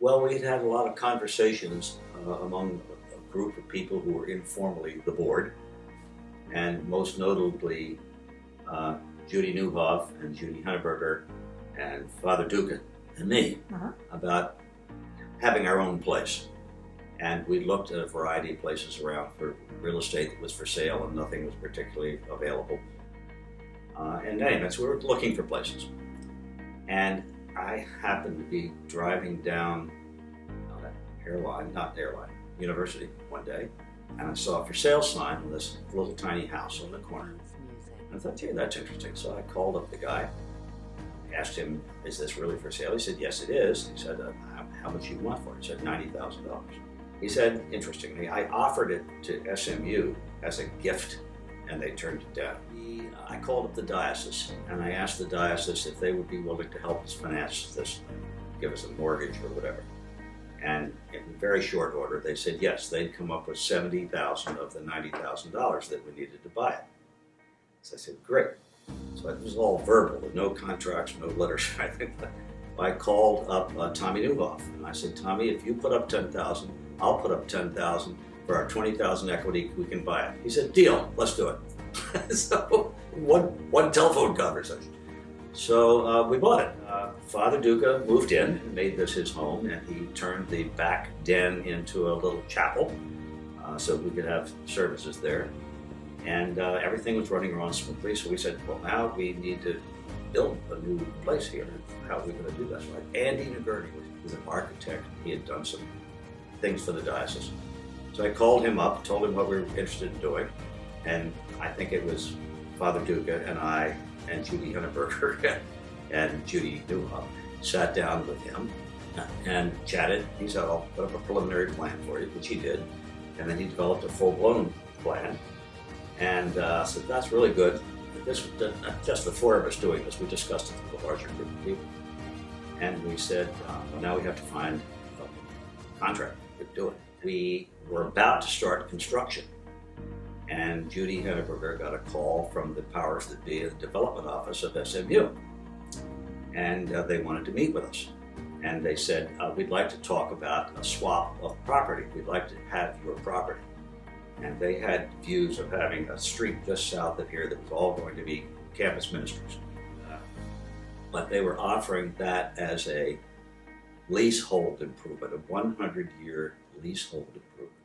Well, we had had a lot of conversations among a group of people who were informally the board, and most notably Judy Newhoff and Judy Henneberger and Father Duca and me about having our own place. And we looked at a variety of places around for real estate that was for sale, and nothing was particularly available. And anyways, we were looking for places. And I happened to be driving down University one day, and I saw a for sale sign on this little tiny house on the corner. And I thought, gee, that's interesting. So I called up the guy, asked him, is this really for sale? He said, yes, it is. He said, how much do you want for it? He said, $90,000. He said, interestingly, I offered it to SMU as a gift, and they turned it down. I called up the diocese, and I asked the diocese if they would be willing to help us finance this, give us a mortgage or whatever. And in very short order, they said yes, they'd come up with $70,000 of the $90,000 that we needed to buy it. So I said, great. So it was all verbal, with no contracts, no letters. I called up Tommy Newhoff, and I said, Tommy, if you put up $10,000, I'll put up $10,000 for our $20,000 equity. We can buy it. He said, deal. Let's do it. So one telephone conversation. So we bought it. Father Duca moved in and made this his home, and he turned the back den into a little chapel so we could have services there. And everything was running around smoothly, so we said, well, now we need to build a new place here. How are we going to do that? So Andy Nagurny was an architect. He had done some things for the diocese. So I called him up, told him what we were interested in doing, and I think it was Father Duca and I and Judy Henneberger and Judy Newhoff sat down with him and chatted. He said, I'll put up a preliminary plan for you, which he did, and then he developed a full-blown plan. And so that's really good. This was not just the four of us doing this. We discussed it with a larger group of people. And we said, well, now we have to find a contractor to do it. We were about to start construction. And Judy Henneberger got a call from the powers that be at the development office of SMU. And they wanted to meet with us. And they said, we'd like to talk about a swap of property. We'd like to have your property. And they had views of having a street just south of here that was all going to be campus ministries. But they were offering that as a leasehold improvement, a 100-year leasehold improvement.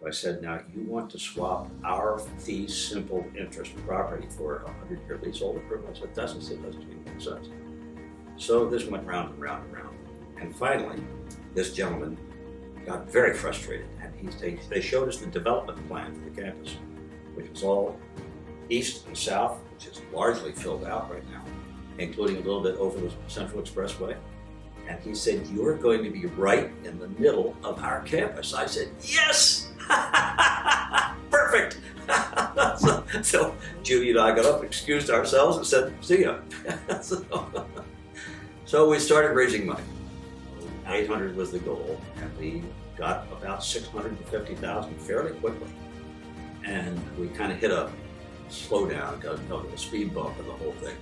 So I said, now you want to swap our fee simple interest property for a 100-year leasehold improvement? I said, it doesn't make sense. So this went round and round and round. And finally, this gentleman got very frustrated, and they showed us the development plan for the campus, which was all east and south, which is largely filled out right now, including a little bit over the Central Expressway. And he said, you're going to be right in the middle of our campus. I said, yes! Perfect! So Judy and I got up, excused ourselves, and said, see ya. So we started raising money. 800 was the goal, and we got about 650,000 fairly quickly. And we kind of hit a slowdown, got a speed bump in the whole thing.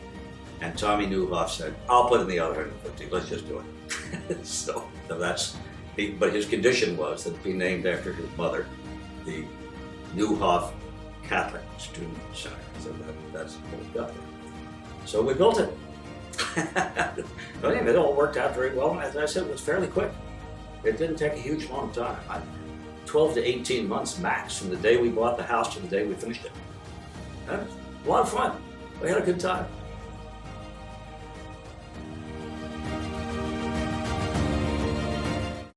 And Tommy Newhoff said, I'll put in the other 150, let's just do it. so that's, but his condition was that it be named after his mother, the Newhoff Catholic Student Center. So that's what we got there. So we built it. But anyway, it all worked out very well. As I said, it was fairly quick. It didn't take a huge long time. 12 to 18 months max from the day we bought the house to the day we finished it. That was a lot of fun. We had a good time.